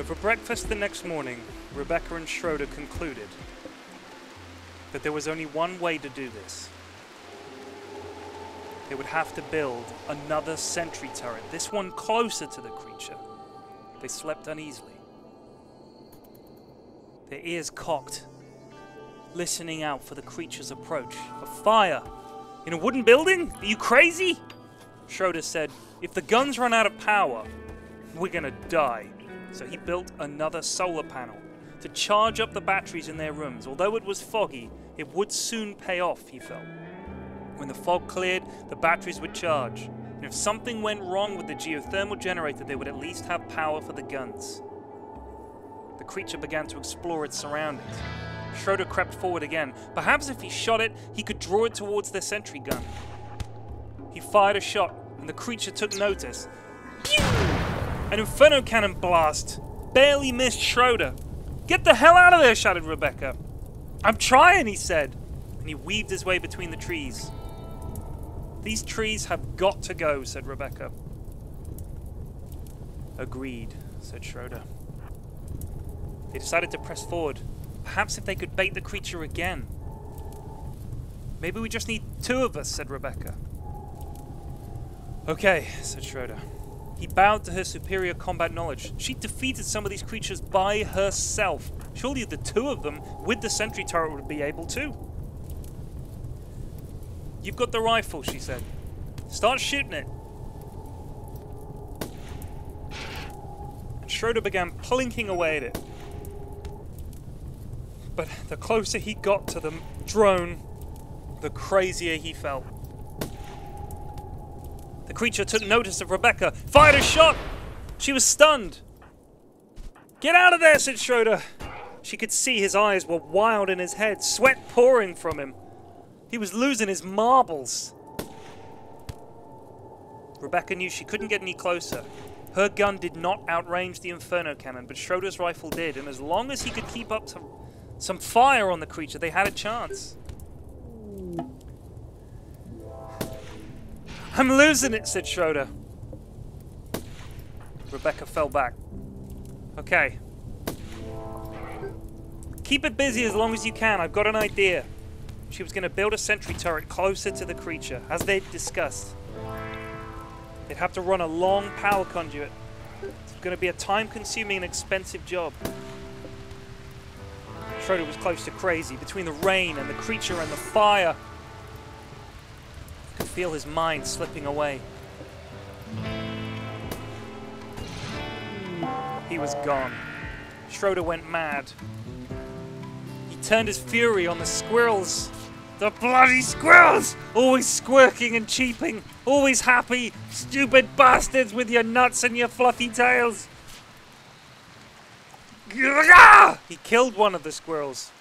Over breakfast the next morning, Rebecca and Schroeder concluded that there was only one way to do this. They would have to build another sentry turret, this one closer to the creature. They slept uneasily, their ears cocked, listening out for the creature's approach. A fire in a wooden building? Are you crazy? Schroeder said, if the guns run out of power, we're gonna die. So he built another solar panel to charge up the batteries in their rooms. Although it was foggy, it would soon pay off, he felt. When the fog cleared, the batteries would charge. And if something went wrong with the geothermal generator, they would at least have power for the guns. The creature began to explore its surroundings. Schroeder crept forward again. Perhaps if he shot it, he could draw it towards their sentry gun. He fired a shot, and the creature took notice. Pew! An inferno cannon blast barely missed Schroeder. Get the hell out of there, shouted Rebecca. I'm trying, he said, and he weaved his way between the trees. These trees have got to go, said Rebecca. Agreed, said Schroeder. They decided to press forward. Perhaps if they could bait the creature again. Maybe we just need 2 of us, said Rebecca. Okay, said Schroeder. He bowed to her superior combat knowledge. She defeated some of these creatures by herself. Surely the 2 of them with the sentry turret would be able to. You've got the rifle, she said. Start shooting it. And Schroeder began plinking away at it. But the closer he got to the drone, the crazier he felt. The creature took notice of Rebecca, fired a shot! She was stunned. Get out of there, said Schroeder. She could see his eyes were wild in his head, sweat pouring from him. He was losing his marbles. Rebecca knew she couldn't get any closer. Her gun did not outrange the inferno cannon, but Schroeder's rifle did, and as long as he could keep up some fire on the creature, they had a chance. I'm losing it, said Schroeder. Rebecca fell back. Okay. Keep it busy as long as you can. I've got an idea. She was going to build a sentry turret closer to the creature, as they'd discussed. They'd have to run a long power conduit. It's going to be a time-consuming and expensive job. Schroeder was close to crazy. Between the rain and the creature and the fire, he could feel his mind slipping away. He was gone. Schroeder went mad. He turned his fury on the squirrels. The bloody squirrels! Always squirking and cheeping. Always happy. Stupid bastards with your nuts and your fluffy tails. He killed one of the squirrels.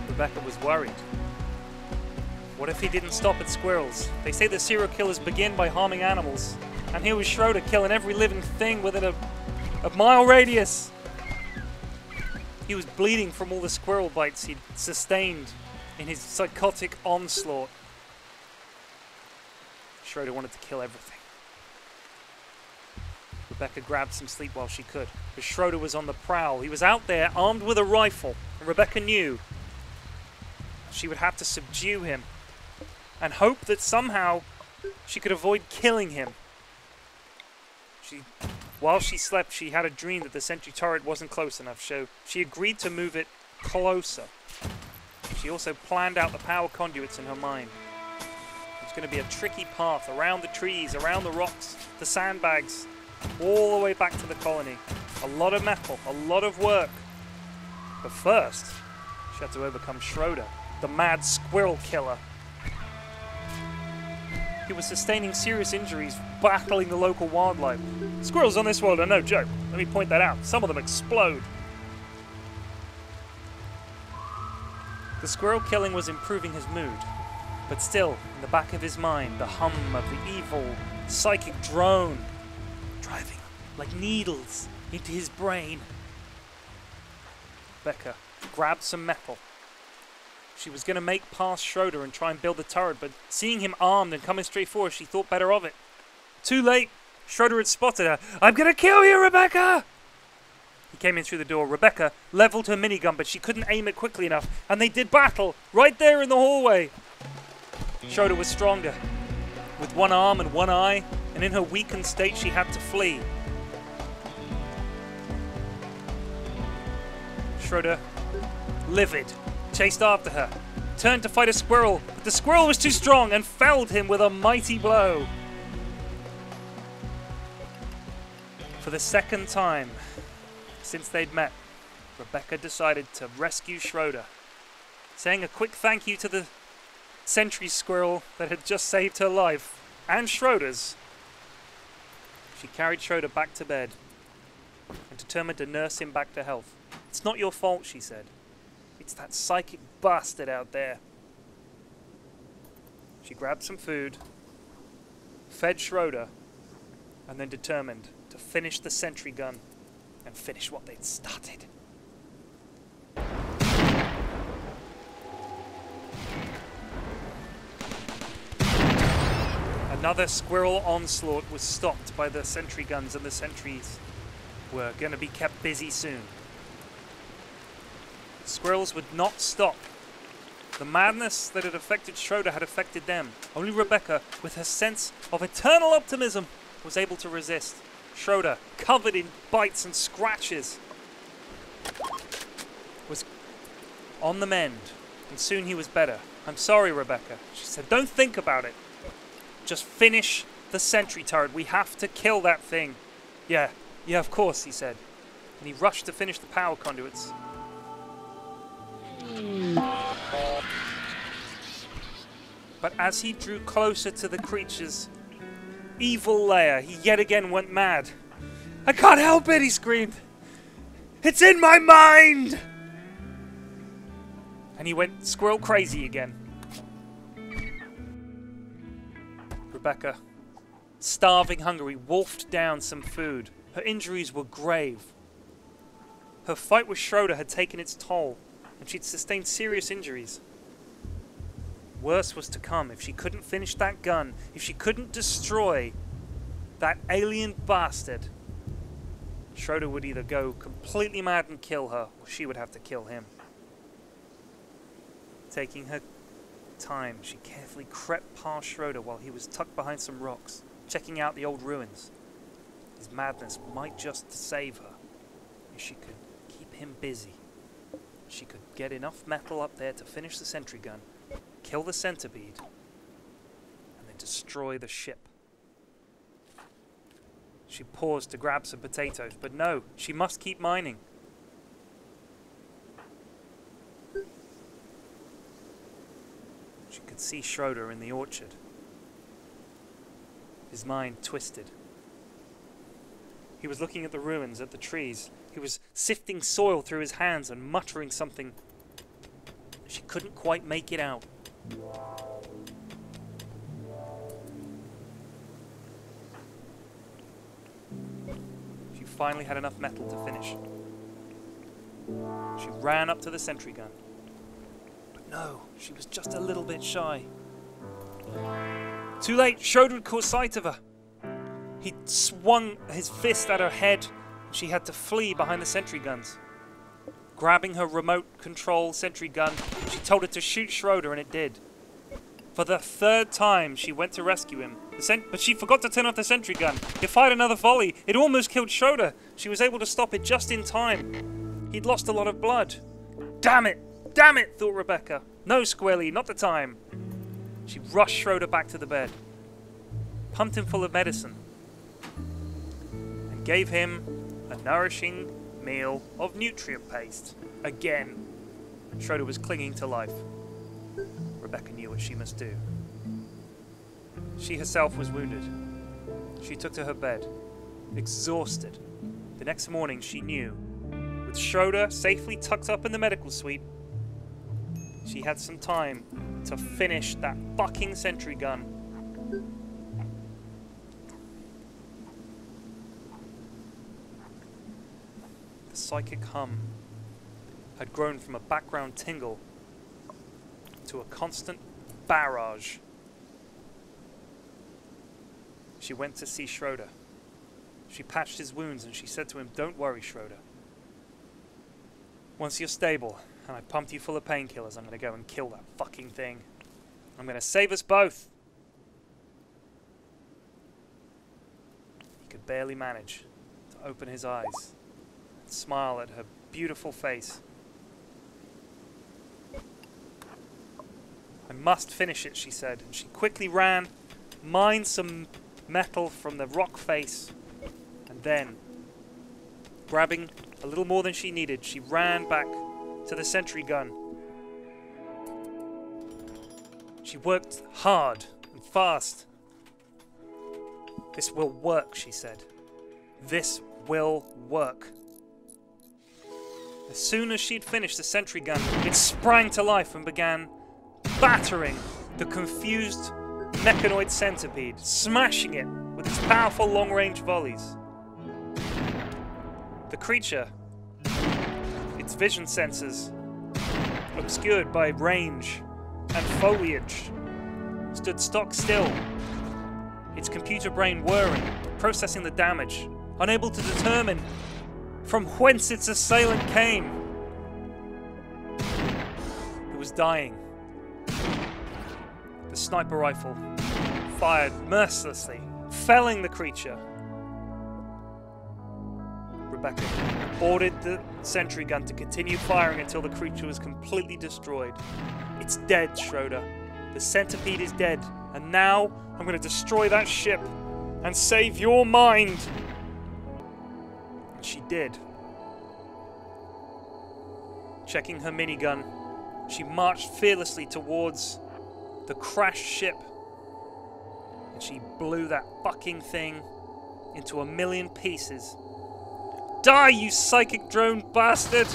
Rebecca was worried. What if he didn't stop at squirrels? They say that serial killers begin by harming animals. And here was Schroeder killing every living thing within a mile radius. He was bleeding from all the squirrel bites he'd sustained in his psychotic onslaught. Schroeder wanted to kill everything. Rebecca grabbed some sleep while she could, but Schroeder was on the prowl. He was out there armed with a rifle, and Rebecca knew she would have to subdue him and hope that somehow she could avoid killing him. While she slept, she had a dream that the sentry turret wasn't close enough, so she agreed to move it closer. She also planned out the power conduits in her mind. It was going to be a tricky path around the trees, around the rocks, the sandbags, all the way back to the colony. A lot of metal, a lot of work. But first, she had to overcome Schroeder, the mad squirrel killer. He was sustaining serious injuries, battling the local wildlife. Squirrels on this world are no joke. Let me point that out. Some of them explode. The squirrel killing was improving his mood. But still, in the back of his mind, the hum of the evil, psychic drone driving like needles into his brain. Becca grabbed some metal. She was going to make past Schroeder and try and build the turret, but seeing him armed and coming straight for her, she thought better of it. Too late. Schroeder had spotted her. "I'm gonna kill you, Rebecca!" He came in through the door. Rebecca leveled her minigun, but she couldn't aim it quickly enough, and they did battle right there in the hallway. Schroeder was stronger, with one arm and one eye, and in her weakened state she had to flee. Schroeder, livid, chased after her, turned to fight a squirrel, but the squirrel was too strong and felled him with a mighty blow. For the second time since they'd met, Rebecca decided to rescue Schroeder, saying a quick thank you to the sentry squirrel that had just saved her life, and Schroeder's. She carried Schroeder back to bed and determined to nurse him back to health. "It's not your fault," she said. "It's that psychic bastard out there." She grabbed some food, fed Schroeder, and then determined to finish the sentry gun and finish what they'd started. Another squirrel onslaught was stopped by the sentry guns, and the sentries were going to be kept busy soon. Squirrels would not stop. The madness that had affected Schroeder had affected them. Only Rebecca, with her sense of eternal optimism, was able to resist. Schroeder, covered in bites and scratches, was on the mend, and soon he was better. "I'm sorry, Rebecca," she said. "Don't think about it. Just finish the sentry turret. We have to kill that thing." Yeah, of course," he said. And he rushed to finish the power conduits. But as he drew closer to the creature's evil lair, he yet again went mad. "I can't help it," he screamed. "It's in my mind!" And he went squirrel crazy again. Rebecca, starving hungry, wolfed down some food. Her injuries were grave. Her fight with Schroeder had taken its toll, and she'd sustained serious injuries. Worse was to come if she couldn't finish that gun, if she couldn't destroy that alien bastard. Schroeder would either go completely mad and kill her, or she would have to kill him. Taking her time, she carefully crept past Schroeder while he was tucked behind some rocks, checking out the old ruins. His madness might just save her, if she could keep him busy. She could get enough metal up there to finish the sentry gun, kill the centipede, and then destroy the ship. She paused to grab some potatoes, but no, she must keep mining. She could see Schroeder in the orchard. His mind twisted. He was looking at the ruins, at the trees. He was sifting soil through his hands and muttering something. She couldn't quite make it out. She finally had enough metal to finish. She ran up to the sentry gun. But no, she was just a little bit shy. Too late, Schroeder had caught sight of her. He swung his fist at her head. She had to flee behind the sentry guns. Grabbing her remote control sentry gun, she told it to shoot Schroeder, and it did. For the third time, she went to rescue him. But she forgot to turn off the sentry gun. It fired another volley. It almost killed Schroeder. She was able to stop it just in time. He'd lost a lot of blood. Damn it! Damn it! Thought Rebecca. No, Squirrely, not the time. She rushed Schroeder back to the bed, pumped him full of medicine, and gave him a nourishing meal of nutrient paste. Again, Schroeder was clinging to life. Rebecca knew what she must do. She herself was wounded. She took to her bed, exhausted. The next morning, she knew, with Schroeder safely tucked up in the medical suite, she had some time to finish that fucking sentry gun. The psychic hum had grown from a background tingle to a constant barrage. She went to see Schroeder. She patched his wounds and she said to him, "Don't worry, Schroeder. Once you're stable and I pumped you full of painkillers, I'm going to go and kill that fucking thing. I'm going to save us both." He could barely manage to open his eyes and smile at her beautiful face. "I must finish it," she said, and she quickly ran, mined some metal from the rock face, and then, grabbing a little more than she needed, she ran back to the sentry gun. She worked hard and fast. "This will work," she said. "This will work." As soon as she'd finished the sentry gun, it sprang to life and began battering the confused mechanoid centipede, smashing it with its powerful long-range volleys. The creature, its vision sensors, obscured by range and foliage, stood stock still, its computer brain whirring, processing the damage, unable to determine from whence its assailant came. It was dying. The sniper rifle fired mercilessly, felling the creature. Rebecca ordered the sentry gun to continue firing until the creature was completely destroyed. "It's dead, Schroeder. The centipede is dead, and now I'm going to destroy that ship and save your mind." And she did. Checking her minigun, she marched fearlessly towards the crashed ship, and she blew that fucking thing into a million pieces. "Die, you psychic drone bastard!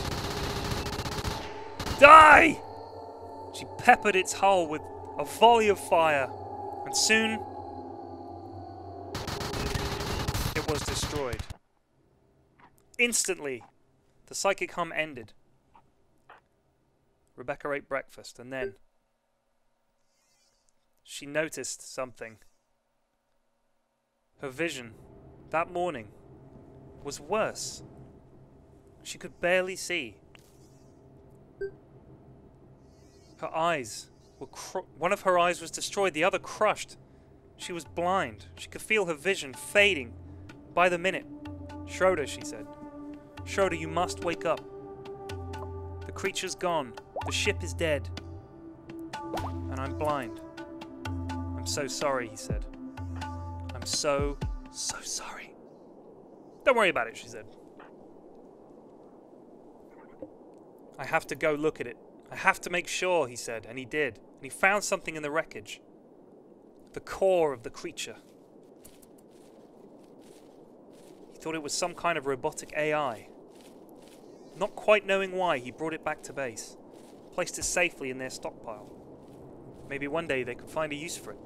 Die!" She peppered its hull with a volley of fire, and soon it was destroyed. Instantly, the psychic hum ended. Rebecca ate breakfast, and then she noticed something. Her vision that morning was worse. She could barely see. Her eyes were one of her eyes was destroyed, the other crushed. She was blind. She could feel her vision fading by the minute. "Schroeder," she said. "Schroeder, you must wake up. The creature's gone. The ship is dead. And I'm blind." "I'm so sorry," he said. "I'm so sorry." "Don't worry about it," she said. "I have to go look at it. I have to make sure," he said, and he did. And he found something in the wreckage. The core of the creature. He thought it was some kind of robotic AI. Not quite knowing why, he brought it back to base. Placed it safely in their stockpile. Maybe one day they could find a use for it.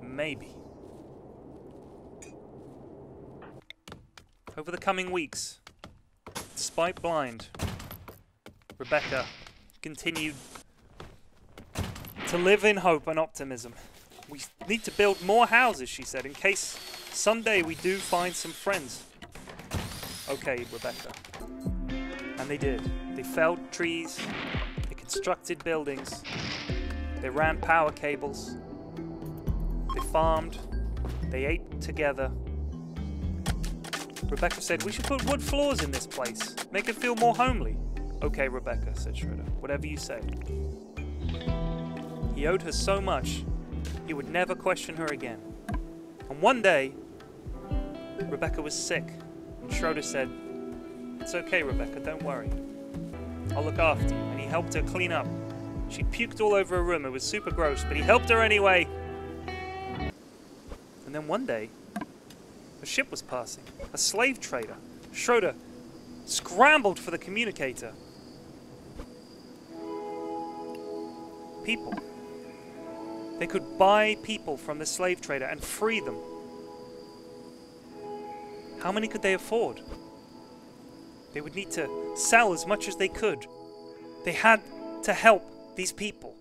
Maybe. Over the coming weeks, despite blind, Rebecca continued to live in hope and optimism. "We need to build more houses," she said, "in case someday we do find some friends." "Okay, Rebecca." And they did. They felled trees, they constructed buildings, they ran power cables, they farmed, they ate together. Rebecca said, "We should put wood floors in this place, make it feel more homely." "Okay, Rebecca," said Schroeder, "whatever you say." He owed her so much, he would never question her again. And one day, Rebecca was sick, and Schroeder said, "It's okay, Rebecca, don't worry. I'll look after you." And he helped her clean up. She puked all over her room. It was super gross, but he helped her anyway. And then one day, a ship was passing, a slave trader. Schroeder scrambled for the communicator. People. They could buy people from the slave trader and free them. How many could they afford? They would need to sell as much as they could. They had to help these people.